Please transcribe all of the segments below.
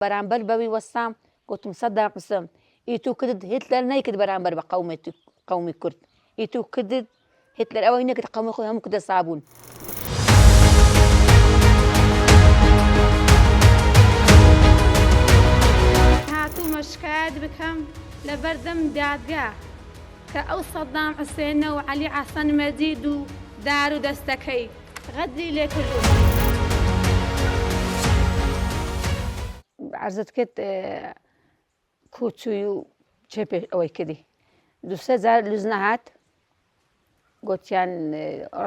بەرامبەر بەوی وەستام گوتم سەدام حوسێن ئیتو کردت هیتلەر نەیکرد بەرامبەر بە قەومی کورد ئیتو کردت هیتلەر ئەوەی نەکرد قەومی خۆی هەموو کردە سابوون. هاتوومە شکایەت بکەم لە بەردەم دادگا کە ئەو سەدام حوسێنە و عەلی حەسەن مەجید و دار و دەستەکەی غەدری لێ کردووە. عرضت کرد کوچووی و چێ پێش ئەوەی کردی دووسێ جار لوزنە هات گوتیان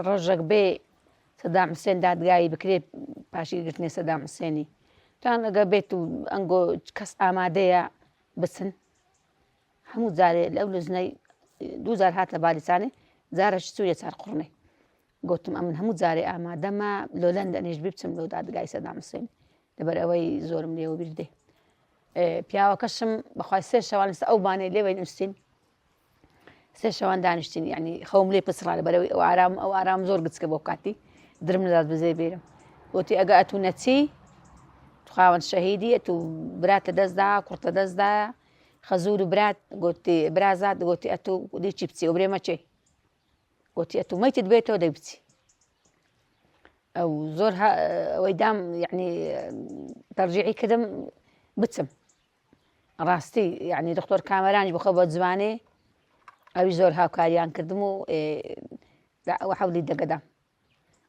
ڕۆژێک بێ سەدام حوسێن دادگایی بکرێ پاشی گرتنێ سەدام حوسێنی تان ئەگە بێت و ئەنگۆ کەس ئامادەیە بچن هەموو جارێ لەو لوزنەی دوو جار هات لە بالیسانێ جارەش چوویە چار قوڕنێ گوتم ئەمن هەموو جارێ ئامادەمە لۆلەندە ئەنێش بچم لەو دادگای سەدام حوسێن لەبەر ئەوەی زۆرم لێوە بیردێ. پیاوەکەشم بەخوای سێ شەوان لەسەر ئەو بانەی لێوەی نووسین سێ شەوان دانیشتین یعنی خەوم لێ پسڕا لەبەرەوەی ئەو ئارام زۆر گچکە بۆ کاتی درم نەدات بزێ بێرم گوتی ئەگە ئەتوو نەچی خاوەن شەهیدی ئەتوو براتە دەستدا کوڕتە دەستدا خەزوور و برات گوتی برازات گوتی ئەتوو دیچی بچی و برێمە چێ گوتی ئەتوو مەیتت بێتەوە دەی بچی ئەو زۆر ئەوەی دام یعنی تەرجیعی کردم بچم ڕاستی یعنی دکتۆر کامەرانیش بخۆ بۆ جوانێ ئەوی زۆر هاوکاریان کردم و حەولی دەگەدام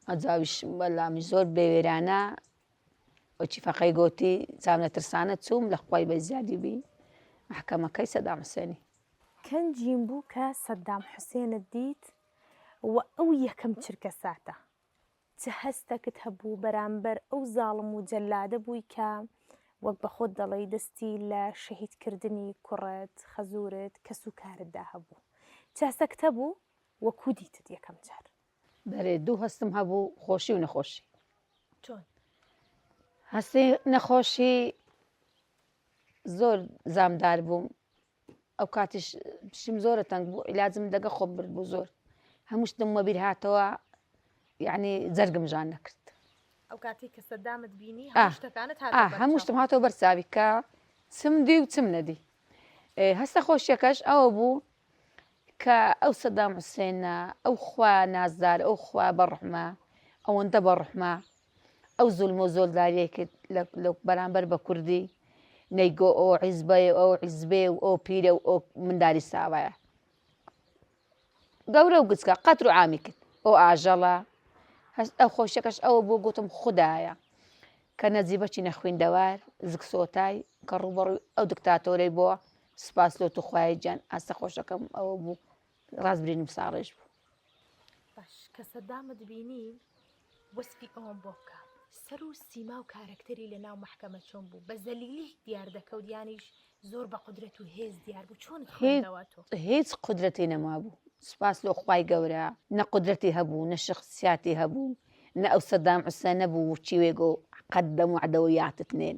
ئەجاویش بەڵامی زۆر بێوێرانە وەچی فەقەی گوتی چام نەترسانە چووم لە خوای بە زیادی بی محکەمەکەی سەدام حوسێنی کەنجیم بوو کە سەدام حوسێنت دیت و ئەو یەکەم چرکە ساتە چه هەستەکت هەبوو بەرامبەر ئەو زاڵم و جەلادە بووی کە وەک بە خۆت دەڵێی دەستی لە شەهیدکردنی کوڕت خەزورت کەس و کارتدا هەبوو چه هەستەکت هەبوو وەکو دیتت یەکەم جار؟ بەرێ دوو هەستم هەبوو خۆشی و نەخۆشی. چۆن؟ هەستی نەخۆشی زۆر زامدار بووم ئەو کاتیش پشیم زۆرە تەنگ بوو عیلاجم دەگە خۆم برد بوو زۆر هەموو شتم وەبیر هاتەوە یعنی جەرگم ژان نەکرد. ئەو کاتی کە سەدامت بینی هەموو شتم هاتەوە بەرچاوی کە چم دی و چم نەدی. هەستە خۆشیەکەش ئەوە بوو کە ئەو سەدام حوسێنە ئەو خوا نازدار ئەو خوا بەڕحمە ئەوەندە بەڕحمە ئەو زولم و زۆلداریە کرد لە بەرامبەر بە کوردی نەیگۆ ئەو حیزبەیە ئەو حیزبێ و ئەو پیرە و ئەو منداری ساوایە گەورە و گچکە قەتر و عامی کرد ئەو ئاژەڵە ئەو خۆشیەکەش ئەوە بۆ گوتم خوددایە کە نەجیبەکی نەخوێندەوار زگسۆتای کە ڕوبەڕووی ئەو دکتاتۆرەی بۆ سپاس لۆ توخوای گیان ئاستە خۆشەکەم ئەوە بوو ڕاستبرێنم ساڕێژ بوو. باش کە سەدامت بینی وەسفی ئەوم بۆ بکە سەر و سیما و کارکتەری لە ناو محکەمە چۆن بوو بە زەلیلی دیار دەکەوت یانیش زۆر بە قودرەت و هێز دیار بوو چۆن هیچ قودرەتی نەما بوو سپاس لۆ خوای گەورە نە قودرەتی هەبوو نە شخصیاتی هەبوو نە ئەو سەدام حوسێن نەبوو چیوێگۆ قەدەم و عەدەویاتت نێن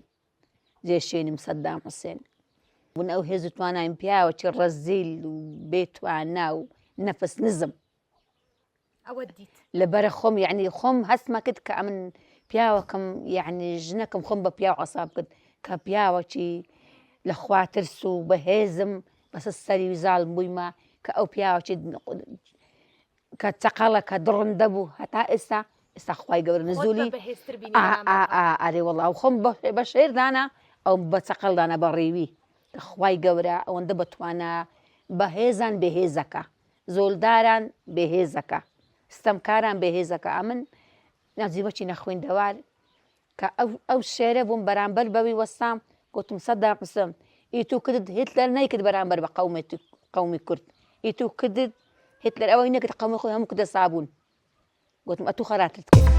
جێشێنم سەدام حوسێن بوون ئەو هێز و توانایم پیاوە چی ڕەزیل و بێتوانە و نەفس نزم ئەوە دیت لەبەرە خۆم یعنی خۆم هەستمە کرد کە ئەمن پیاوەکەم یعنی ژنەکەم خۆم بە پیاو عەساب کرد کە پیاوەکی لە خوا ترس و بەهێزم بەسە سەری زاڵم بوویمە کە ئەو پیاوەکی کە چەقەڵە کە دڕندە بوو هەتا ئێستا خوای گەورە نزولی ئارێ وەڵڵا خۆم بە شێردانە ئەو بە چەقەڵدانە بە ڕێوی کە خوای گەورە ئەوەندە بەتوانە بەهێزان بەهێزەکە زۆلداران بەهێزەکە ستەمکاران بەهێزەکە ئەمن نەجیبەکی نەخوێندەوار کە ئەو شێرە بووم بەرامبەر بەوی وەستام گوتم سەدام حوسێن ئیتو کردت هیتلەر نەیکرد بەرامبەر بە قەومی کورد ئیتو کردت هیتلەر ئەوەی نەکرد قەومی خۆی هەموو کردە سابوون گوتم ئەتوو خەراتت کرد.